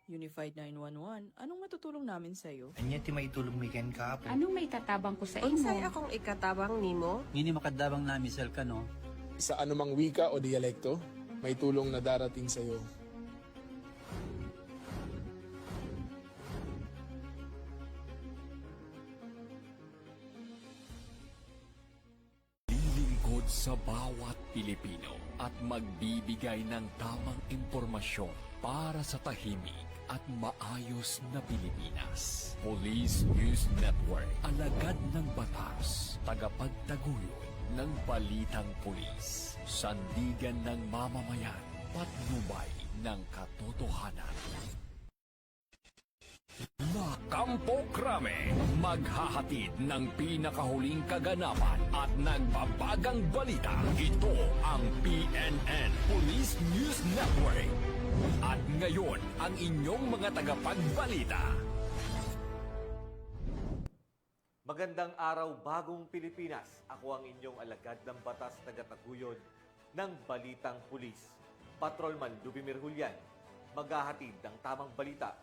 Unified 911, anong matutulong namin sa'yo? Anya ti maitulong mi ken kapo. Anong may tatabang ko sa Unsay imo? akong ikatabang nimo? Ngini makadabang na misal ka no. Sa anumang wika o dialekto, may tulong na darating sa iyo. Lilingkod sa bawat Pilipino at magbibigay ng tamang impormasyon para sa tahimik at maayos na Pilipinas. Police News Network, alagad ng batas, tagapagtaguyod ng balitang pulis, sandigan ng mamamayan, patnubay ng katotohanan. La Campo Crame, maghahatid ng pinakahuling kaganapan at nagbabagang balita. Ito ang PNN Police News Network. At ngayon, ang inyong mga tagapagbalita. Magandang araw, bagong Pilipinas. Ako ang inyong alagad ng batas tagataguyod ng Balitang Pulis. Patrolman Lubimir Julian, maghahatid ng tamang balita,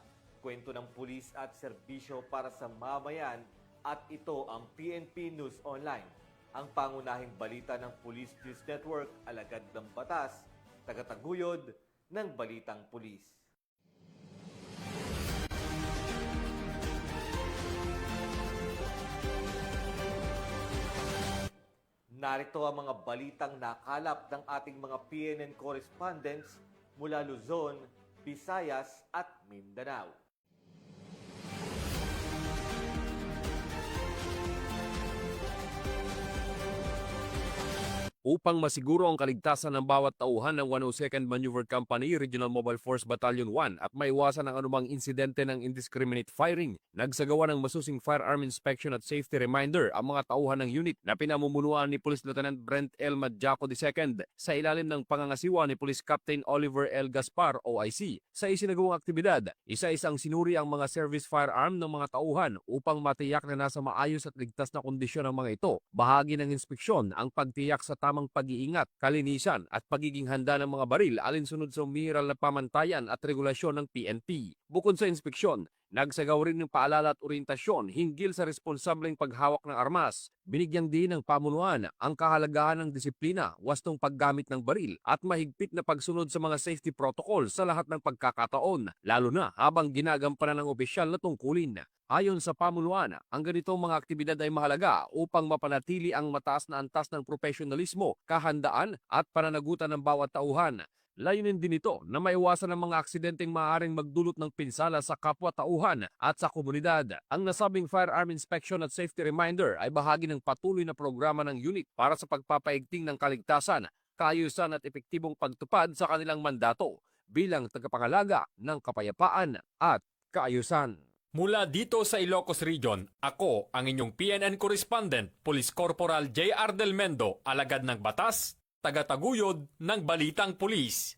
kwento ng pulis at serbisyo para sa mamayan, at ito ang PNP News Online, ang pangunahing balita ng Police News Network, alagad ng batas, tagataguyod ng Balitang Pulis. Narito ang mga balitang nakalap ng ating mga PNN correspondents mula Luzon, Visayas at Mindanao. Upang masiguro ang kaligtasan ng bawat tauhan ng 102nd Maneuver Company, Regional Mobile Force Battalion 1 at maiwasan ang anumang insidente ng indiscriminate firing, nagsagawa ng masusing firearm inspection at safety reminder ang mga tauhan ng unit na pinamumunuan ni Police Lieutenant Brent L. Madjaco II sa ilalim ng pangangasiwa ni Police Captain Oliver L. Gaspar, OIC. Sa isinagawang aktibidad, isa-isang sinuri ang mga service firearm ng mga tauhan upang matiyak na nasa maayos at ligtas na kondisyon ang mga ito. Bahagi ng inspeksyon ang pagtiyak sa tamang pag-iingat, kalinisan at pagiging handa ng mga baril alinsunod sa umiiral na pamantayan at regulasyon ng PNP. Bukod sa inspeksyon, nagsagaw rin ng paalala at orientasyon hinggil sa responsableng paghawak ng armas. Binigyang din ng pamunuan ang kahalagahan ng disiplina, wastong paggamit ng baril at mahigpit na pagsunod sa mga safety protocol sa lahat ng pagkakataon, lalo na habang ginagampanan ng opisyal na tungkulin. Ayon sa pamunuan, ang ganitong mga aktibidad ay mahalaga upang mapanatili ang mataas na antas ng profesionalismo, kahandaan at pananagutan ng bawat tauhan. Layunin din ito na maiwasan ang mga aksidenteng maaaring magdulot ng pinsala sa kapwa-tauhan at sa komunidad. Ang nasabing firearm inspection at safety reminder ay bahagi ng patuloy na programa ng unit para sa pagpapaigting ng kaligtasan, kaayusan at epektibong pagtupad sa kanilang mandato bilang tagapangalaga ng kapayapaan at kaayusan. Mula dito sa Ilocos Region, ako ang inyong PNN correspondent, Police Corporal J.R. Del Mendo, alagad ng batas, tagataguyod ng Balitang Pulis.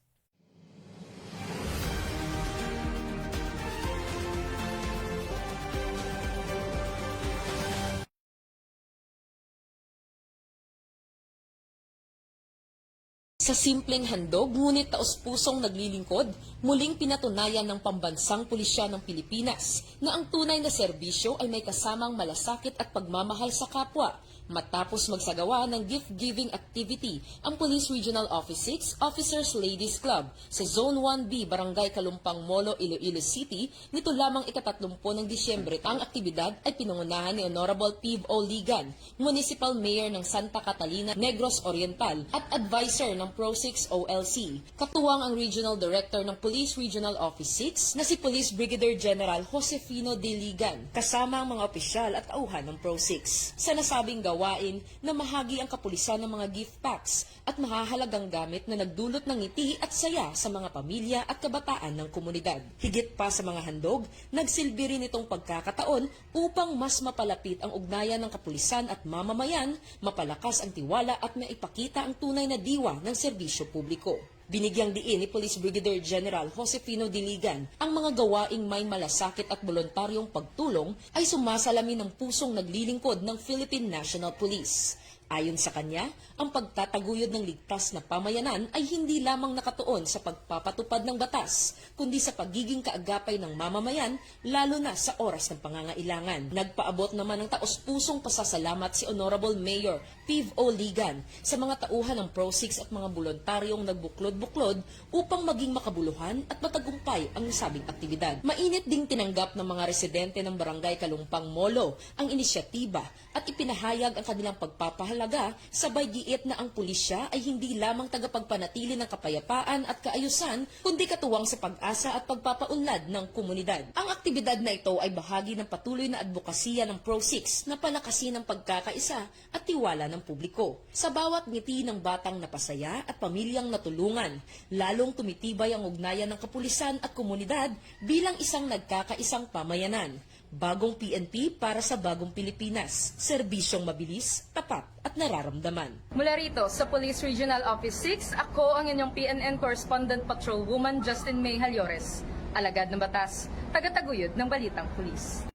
Sa simpleng handog, ngunit taos-pusong naglilingkod, muling pinatunayan ng pambansang pulisya ng Pilipinas na ang tunay na serbisyo ay may kasamang malasakit at pagmamahal sa kapwa. Matapos magsagawa ng gift-giving activity, ang Police Regional Office 6 Officers Ladies Club sa Zone 1B, Barangay Kalumpang Molo, Iloilo City, nito lamang ika-30 ng Disyembre. Ang aktibidad ay pinangunahan ni Honorable Piv O. Ligan, Municipal Mayor ng Santa Catalina, Negros Oriental at Advisor ng Pro-6 OLC. Katuwang ang Regional Director ng Police Regional Office 6 na si Police Brigadier General Josefino D. Ligan, kasama ang mga opisyal at tauhan ng Pro-6. Sa nasabing gawain na mahagi ang kapulisan ng mga gift packs at mahahalagang gamit na nagdulot ng ngiti at saya sa mga pamilya at kabataan ng komunidad. Higit pa sa mga handog, nagsilbi rin itong pagkakataon upang mas mapalapit ang ugnayan ng kapulisan at mamamayan, mapalakas ang tiwala at maipakita ang tunay na diwa ng serbisyo publiko. Binigyang diin ni Police Brigadier General Josefino Diligan ang mga gawaing may malasakit at voluntaryong pagtulong ay sumasalamin ng pusong naglilingkod ng Philippine National Police. Ayon sa kanya, ang pagtataguyod ng ligtas na pamayanan ay hindi lamang nakatuon sa pagpapatupad ng batas, kundi sa pagiging kaagapay ng mamamayan, lalo na sa oras ng pangangailangan. Nagpaabot naman ng taos-pusong pasasalamat si Honorable Mayor Piv O. Ligan sa mga tauhan ng Pro-6 at mga voluntaryong nagbuklod-buklod upang maging makabuluhan at matagumpay ang nasabing aktibidad. Mainit ding tinanggap ng mga residente ng Barangay Kalumpang Molo ang inisyatiba at ipinahayag ang kanilang pagpapahalaga, sabay giit na ang pulisya ay hindi lamang tagapagpanatili ng kapayapaan at kaayusan, kundi katuwang sa pag-asa at pagpapaunlad ng komunidad. Ang aktibidad na ito ay bahagi ng patuloy na advokasya ng Pro-6 na palakasin ang pagkakaisa at tiwala ng publiko. Sa bawat ngiti ng batang napasaya at pamilyang natulungan, lalong tumitibay ang ugnayan ng kapulisan at komunidad bilang isang nagkakaisang pamayanan. Bagong PNP para sa bagong Pilipinas. Serbisyong mabilis, tapat at nararamdaman. Mula rito sa Police Regional Office 6, ako ang inyong PNN Correspondent Patrolwoman Justin May Halyores. Alagad ng batas, tagataguyod ng Balitang Pulis.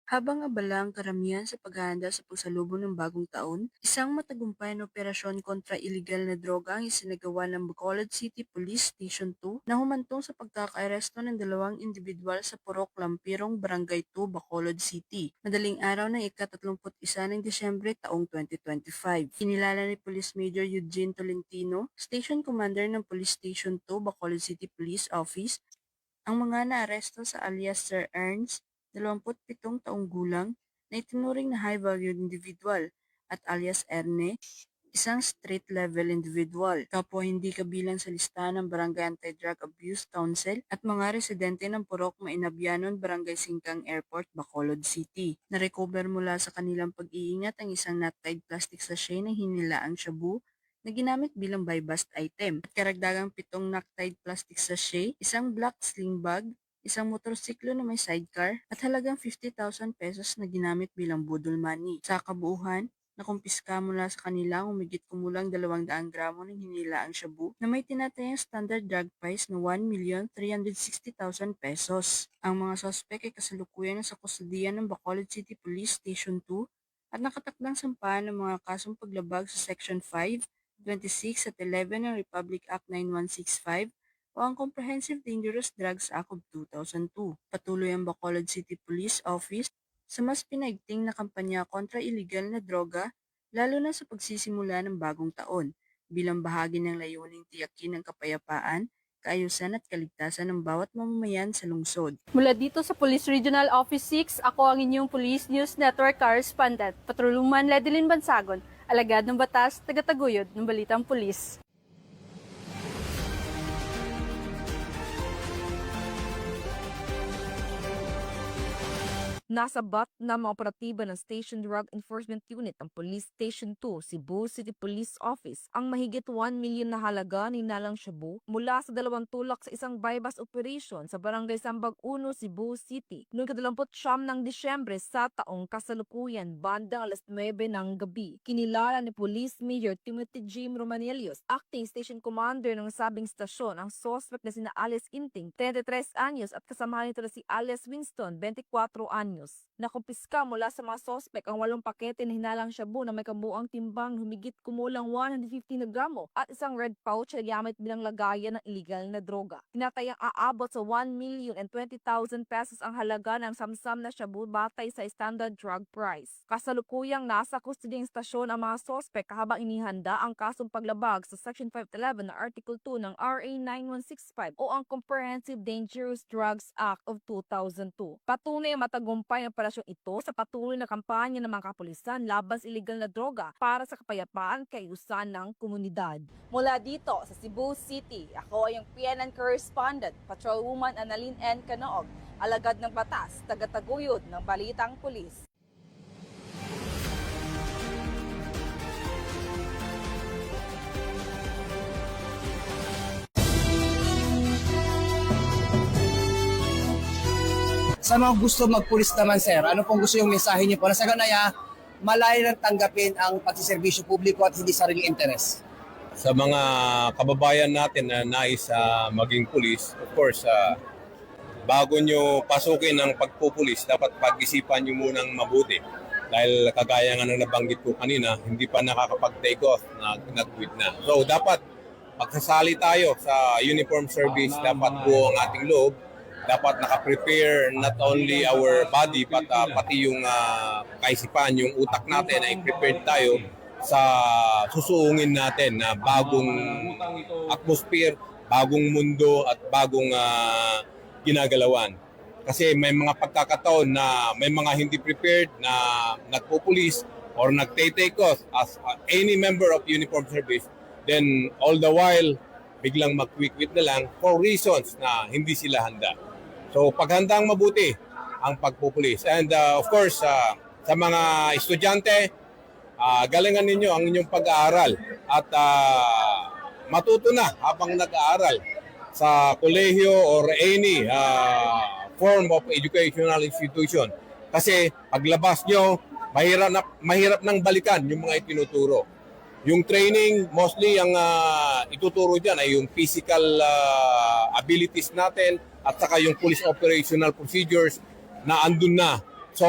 Habang abala ang karamihan sa paghahanda sa pagsalubong ng bagong taon, isang matagumpay na operasyon kontra iligal na droga ang isinagawa ng Bacolod City Police Station 2 na humantong sa pagkakaaresto ng 2 individual sa Purok Lampirong, Barangay 2, Bacolod City, madaling araw ng ika-31 ng Disyembre taong 2025. Kinilala ni Police Major Eugene Tolentino, Station Commander ng Police Station 2, Bacolod City Police Office, ang mga naaresto sa alias Sir Ernst, 27 taong gulang, na itinuring na high-value individual, at alias Erne, isang street-level individual, kapwa hindi kabilang sa listahan ng Barangay Anti-Drug Abuse Council at mga residente ng Purok Mainabyanon, Barangay Singkang Airport, Bacolod City. Na-recover mula sa kanilang pag-iingat ang isang knot-tied plastic sachet na hinilaang shabu na ginamit bilang buy-bust item, at karagdagang 7 knot-tied plastic sachet, isang black sling bag, isang motorsiklo na may sidecar, at halagang 50,000 pesos na ginamit bilang budol money. Sa kabuuhan, nakumpiska mula sa kanila ang humigit kumulang 200 gramo ng hinilaang shabu na may tinatayang standard drug price na 1,360,000 pesos. Ang mga sospek ay kasalukuyan sa kustudiyan ng Bacolod City Police Station 2 at nakatakdang sampahan ng mga kasong paglabag sa Section 5, 26 at 11 ng Republic Act 9165 o ang Comprehensive Dangerous Drugs Act of 2002. Patuloy ang Bacolod City Police Office sa mas pinaigting na kampanya kontra iligal na droga, lalo na sa pagsisimula ng bagong taon, bilang bahagi ng layuning tiyakin ng kapayapaan, kaayusan at kaligtasan ng bawat mamamayan sa lungsod. Mula dito sa Police Regional Office 6, ako ang inyong Police News Network Correspondent, Patrolwoman Ledeline Bansagon, alagad ng batas, tagataguyod ng Balitang Pulis. Nasa bat na mga operatiba ng Station Drug Enforcement Unit ng Police Station 2, Cebu City Police Office, ang mahigit 1 million na halaga ni Nalang Shabu mula sa 2 tulak sa isang buy-bust operation sa Barangay Sambag 1, Cebu City noong 29 ng Disyembre sa taong kasalukuyan, bandang alas 9 ng gabi. Kinilala ni Police Major Timothy Jim Romanelius, Acting Station Commander ng sabing stasyon, ang suspect na sina Alice Inting, 33 anyos, at kasamahan nito na si Alice Winston, 24 anyos. Nakumpiska mula sa mga sospek ang 8 pakete na hinalang shabu na may kabuang timbang humigit kumulang 150 na gramo at isang red pouch na gamit bilang lagayan ng illegal na droga. Tinatayang aabot sa 1,020,000 pesos ang halaga ng samsam na shabu batay sa standard drug price. Kasalukuyang nasa kustodiyang stasyon ang mga sospek habang inihanda ang kasong paglabag sa Section 511 na Article 2 ng RA 9165 o ang Comprehensive Dangerous Drugs Act of 2002. Patunay ang matagumpay ang operasyon ito sa patuloy na kampanya ng mga kapulisan laban sa iligal na droga para sa kapayapaan kaayusan ng komunidad. Mula dito sa Cebu City, ako ay ang PNN Correspondent, Patrolwoman Annalyn N. Canoog, alagad ng batas, tagataguyod ng Balitang Pulis. Sa mga gusto magpulis naman, sir, ano pong gusto yung mensahe niyo po? Sa ganaya, malayo nang tanggapin ang pagsiservisyo publiko at hindi sariling interes. sa mga kababayan natin na nais maging pulis, of course, bago nyo pasukin ang pagpupulis, dapat pag-isipan nyo munang mabuti. Dahil kagaya nga ng nabanggit ko kanina, hindi pa nakakapag-take off, nag-quit na. So dapat pagsasali tayo sa uniform service, dapat buo ang ating loob. Dapat naka-prepare not only our body, but pati yung kaisipan, yung utak natin ay prepared tayo sa susuungin natin na bagong atmosphere, bagong mundo at bagong ginagalawan. Kasi may mga pagkakataon na may mga hindi prepared na nagpupulis or nagtake off as any member of uniform service, then all the while biglang mag-quit na lang for reasons na hindi sila handa. So paghandang mabuti ang pagpupulis. And of course, sa mga estudyante, galingan ninyo ang inyong pag-aaral at matuto na habang nag-aaral sa kolehiyo or any form of educational institution. Kasi paglabas nyo, mahirap nang balikan yung mga itinuturo. Yung training, mostly ang ituturo dyan ay yung physical abilities natin at saka yung police operational procedures na andun na. So,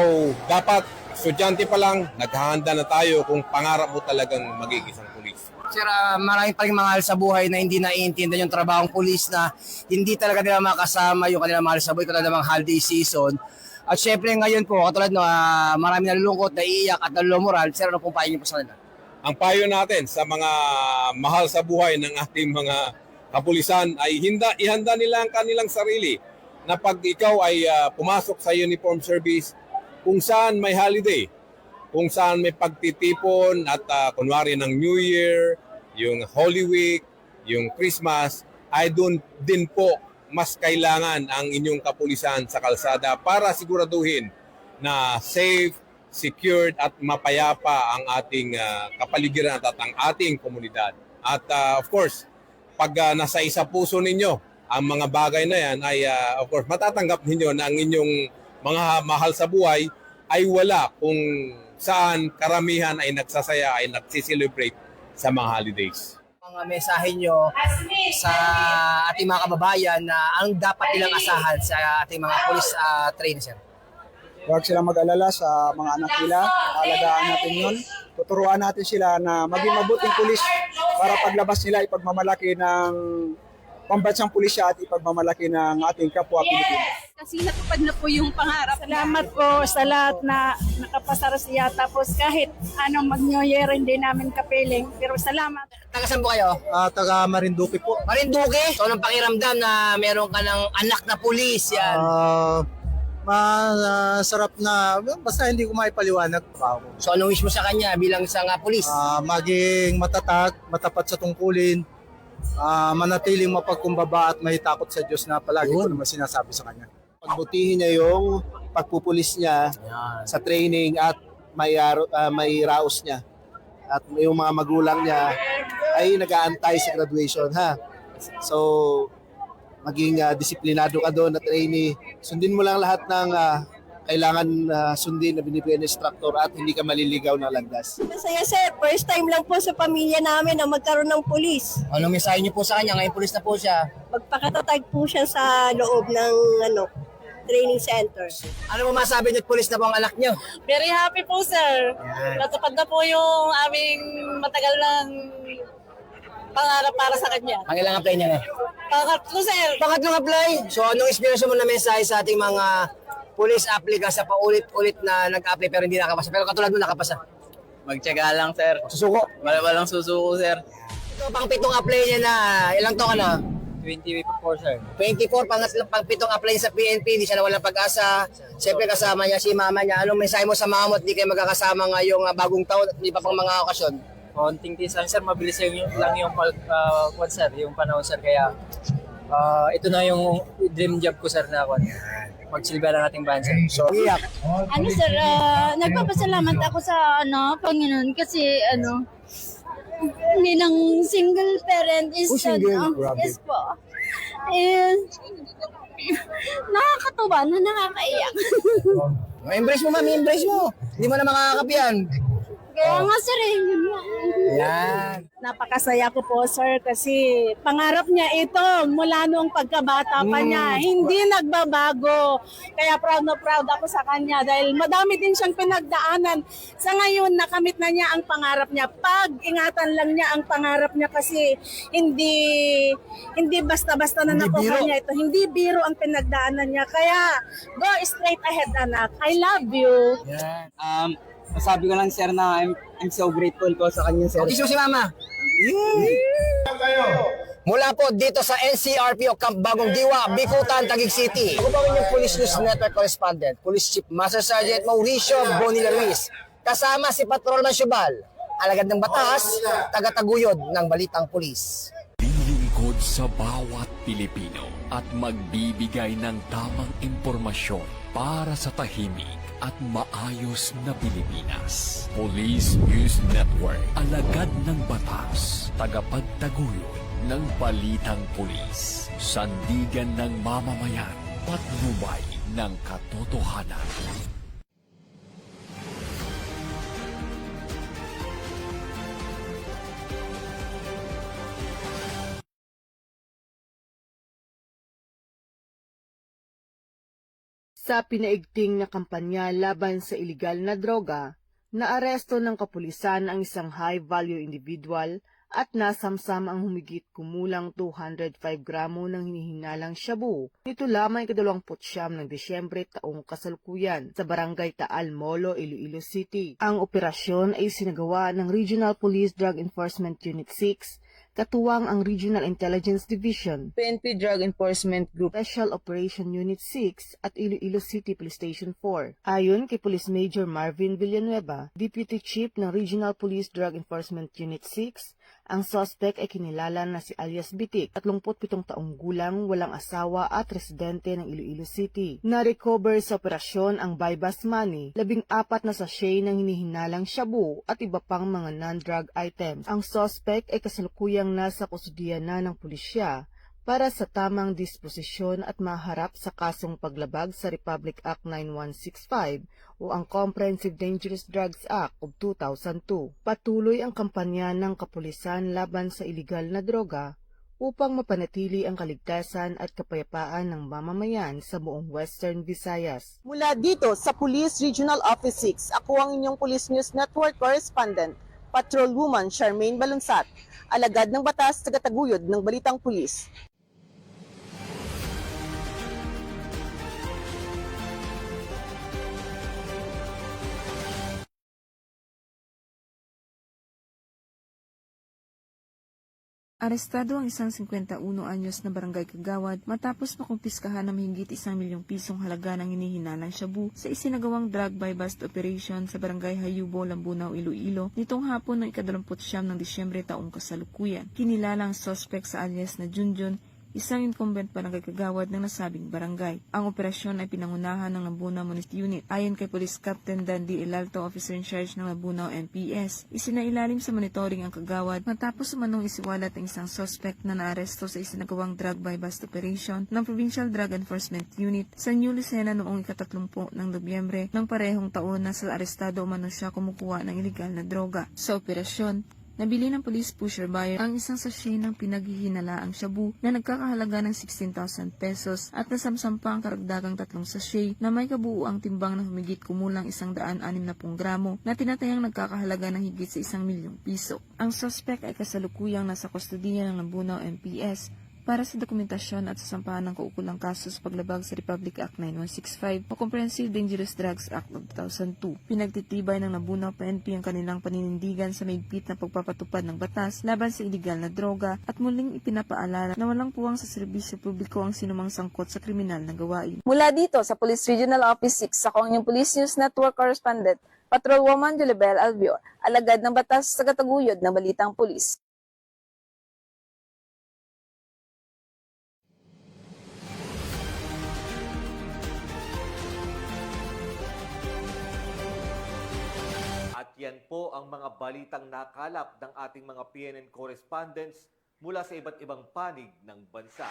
dapat estudyante pa lang, naghahanda na tayo kung pangarap mo talagang magiging isang pulis. Sir, maraming pa rin mahal sa buhay na hindi naiintindihan yung trabahong pulis na hindi talaga nila makasama yung kanilang mahal sa buhay katulad ng mga holiday season. At syempre ngayon po, katulad no, marami nalulungkot, naiiyak at nalulumural. Sir, ano pong payo niyo po sa kanila? Ang payo natin sa mga mahal sa buhay ng ating mga kapulisan ay ihanda nila ang kanilang sarili na pag ikaw ay pumasok sa uniform service, kung saan may holiday, kung saan may pagtitipon at kunwari ng New Year, yung Holy Week, yung Christmas, ay doon din po mas kailangan ang inyong kapulisan sa kalsada para siguraduhin na safe, secured at mapayapa ang ating kapaligiran at ang ating komunidad. At of course, pag nasa isa puso ninyo ang mga bagay na yan ay of course matatanggap ninyo na ang inyong mga mahal sa buhay ay wala kung saan karamihan ay nagsasaya, ay nagsiselebrate sa mga holidays. Mga mensahe nyo sa ating mga kababayan na ang dapat nilang asahan sa ating mga police training, sir? Huwag silang mag-alala sa mga anak nila. Alagaan natin yun. Tuturuan natin sila na maging mabuting pulis para paglabas nila ipagmamalaki ng pambansang pulisya at ipagmamalaki ng ating kapwa Pilipino. Kasi natupad na po yung pangarap. Salamat po sa lahat na nakapasara siya. Tapos kahit anong mag-New Year, hindi namin kapiling. Pero salamat. Taga saan po kayo? Taga Marinduque po. Marinduque? So, anong pakiramdam na meron ka ng anak na pulis? Yan. Masarap na, basta hindi ko maipaliwanag pa ako. So, anong wish mo sa kanya bilang isang pulis? Maging matatag, matapat sa tungkulin, manatiling mapagkumbaba at may takot sa Diyos na palagi ko naman sinasabi sa kanya. Pagbutihin niya yung pagpupulis niya sa training at may raos niya. At yung mga magulang niya ay nag-aantay sa graduation, ha? So, maging disiplinado ka doon na trainee. Sundin mo lang lahat ng kailangan sundin na binibigay ng instructor at hindi ka maliligaw ng landas. Masaya sir, first time lang po sa pamilya namin na magkaroon ng pulis. Ano mensahe niyo po sa kanya? Ngayon pulis na po siya. Magpakatatag po siya sa loob ng training center. Ano mo masabi niyo, pulis na po ang anak niyo? Very happy po sir. Natupad na po yung aming matagal ng pangarap para sa kanya. Ang ilang apply niya na? Pangatlo sir. Pangatlong apply? So anong inspirasyon mo na mensahe sa ating mga police applicants sa paulit-ulit na nag-apply pero hindi nakapasa? Pero katulad mo nakapasa. Magtiyaga lang, sir. Susuko? Walang susuko, sir. Ito, pang pitong apply niya na, ilang taon ka na? 24, sir. 24, pang pitong apply sa PNP, hindi siya nawalan pag-asa. Siyempre kasama niya si mama niya. Anong mensahe mo sa mama mo at di kayo magkakasama ngayong bagong taon at hindi pa pang mga okasyon? Konting tisan, sir. Mabilis lang yung sir, yung panahon, sir. Kaya ito na yung dream job ko, sir, na magsilbi ng ating bansa. So, iyak. Ano sir, nagpapasalamat ako sa Panginoon kasi bilang single parent is yes po. And nakakatuwa na nakakaiyak. Embrace mo, mami, embrace mo. Hindi mo na makakakapian. Kaya nga sir, yun nga. Yan. Napakasaya ko po, sir, kasi pangarap niya ito mula noong pagkabata pa niya. Hindi nagbabago. Kaya proud na proud ako sa kanya dahil madami din siyang pinagdaanan. Sa ngayon, nakamit na niya ang pangarap niya. Pag-ingatan lang niya ang pangarap niya kasi hindi basta-basta na nakuha niya ito. Hindi biro ang pinagdaanan niya. Kaya go straight ahead, anak. I love you. Masabi ko lang, sir, na I'm so grateful po sa kanya, sir. Okay, si Mama. Mula po dito sa NCRPO Camp Bagong Diwa, Bicutan, Taguig City. Ako po ang inyong Police News Network Correspondent, Police Chief Master Sergeant Mauricio Bonilla Ruiz. Kasama si Patrolman Syubal, alagad ng batas, taga-taguyod ng Balitang Pulis. Lilingkod sa bawat Pilipino at magbibigay ng tamang impormasyon para sa tahimik at maayos na Pilipinas. Police News Network, alagad ng batas, tagapagtaguyod ng Balitang Pulis, sandigan ng mamamayan, patnubay ng katotohanan. Sa pinaigting na kampanya laban sa iligal na droga, naaresto ng kapulisan ang isang high-value individual at nasamsam ang humigit kumulang 205 gramo ng hinihinalang shabu. Ito lamang 29 ng Disyembre taong kasalukuyan sa Barangay Taal Molo, Iloilo City. Ang operasyon ay sinagawa ng Regional Police Drug Enforcement Unit 6, katuwang ang Regional Intelligence Division, PNP Drug Enforcement Group, Special Operation Unit 6 at Iloilo City Police Station 4. Ayon kay Police Major Marvin Villanueva, Deputy Chief ng Regional Police Drug Enforcement Unit 6, ang suspect ay kinilala na si alias Bitik, 37 taong gulang, walang asawa at residente ng Iloilo City. Na-recover sa operasyon ang buy-bust money, 14 na sachet ng hinihinalang shabu at iba pang mga non-drug items. Ang suspect ay kasalukuyang nasa kustudiya na ng pulisya para sa tamang disposisyon at maharap sa kasong paglabag sa Republic Act 9165 o ang Comprehensive Dangerous Drugs Act of 2002. Patuloy ang kampanya ng kapulisan laban sa iligal na droga upang mapanatili ang kaligtasan at kapayapaan ng mamamayan sa buong Western Visayas. Mula dito sa Police Regional Office 6, ako ang inyong Police News Network Correspondent, Patrolwoman Charmaine Balunsat, alagad ng batas, taga-taguyod ng Balitang Pulis. Arestado ang isang 51 anyos na barangay kagawad matapos makumpiskahan ng mahigit 1 milyong pisong halaga ng hinihinalang shabu sa isinagawang drug buy-bust operation sa barangay Hayubo, Lambunaw, Iloilo nitong hapon ng 29 ng Disyembre taong kasalukuyan. Kinilala ang suspect sa alias na Junjun, isang incumbent barangay kagawad ng nasabing barangay. Ang operasyon ay pinangunahan ng Lambunaw Municipal Unit. Ayon kay Police Captain Dandy Elalto, officer in charge ng Lambunaw MPS, isinailalim sa monitoring ang kagawad matapos umanong isiwalat ang isang suspect na naaresto sa isinagawang drug buy-bust operation ng Provincial Drug Enforcement Unit sa New Lucena noong 30 ng Nobyembre ng parehong taon na sa arestado umano siya kumukuha ng ilegal na droga. Sa operasyon, nabili ng police pusher buyer ang isang sachet ng pinaghihinalaang shabu na nagkakahalaga ng 16,000 pesos at nasamsam pa ang karagdagang 3 sachet na may kabuuang timbang na humigit kumulang 160 gramo na tinatayang nagkakahalaga ng higit sa 1 milyong piso. Ang suspect ay kasalukuyang nasa kustudiya ng Lambunaw MPS para sa dokumentasyon at sasampahan ng kaukulang kaso sa paglabag sa Republic Act 9165 o Comprehensive Dangerous Drugs Act of 2002. Pinagtitibay ng Lambunaw PNP ang kanilang paninindigan sa mahigpit na pagpapatupad ng batas laban sa iligal na droga at muling ipinapaalala na walang puwang sa serbisyo publiko ang sinumang sangkot sa kriminal na gawain. Mula dito sa Police Regional Office 6, ako ang inyong Police News Network Correspondent, Patrolwoman Jolibel Albior, alagad ng batas sa taga-taguyod ng Balitang Pulis. At yan po ang mga balitang nakalap ng ating mga PNN correspondents mula sa iba't ibang panig ng bansa.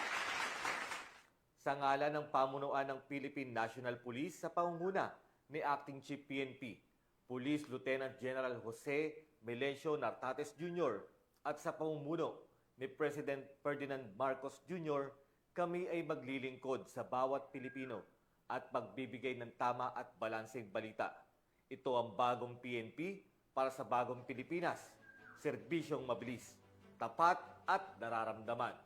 Sa ngalan ng pamunuan ng Philippine National Police sa pangunguna ni Acting Chief PNP, Police Lieutenant General Jose Melencio Nartates Jr., at sa pamumuno ni President Ferdinand Marcos Jr., kami ay maglilingkod sa bawat Pilipino at magbibigay ng tama at balanseng balita. Ito ang bagong PNP para sa bagong Pilipinas. Serbisyong mabilis, tapat at nararamdaman.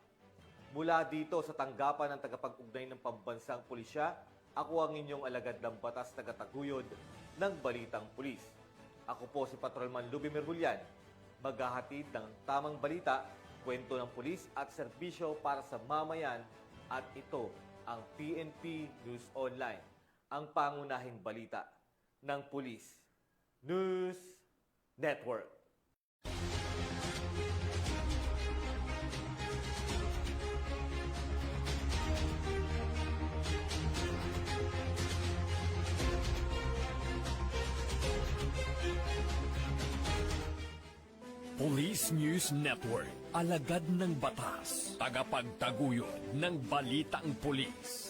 Mula dito sa tanggapan ng tagapag-ugnay ng pambansang pulisya, ako ang inyong alagad ng batas tagataguyod ng Balitang Pulis. Ako po si Patrolman Lubimir Julian, maghahatid ng tamang balita, kwento ng pulis at serbisyo para sa mamayan, at ito ang PNP News Online, ang pangunahing balita ng Police News Network. Police News Network, alagad ng batas, tagapagtaguyod ng balitang pulis.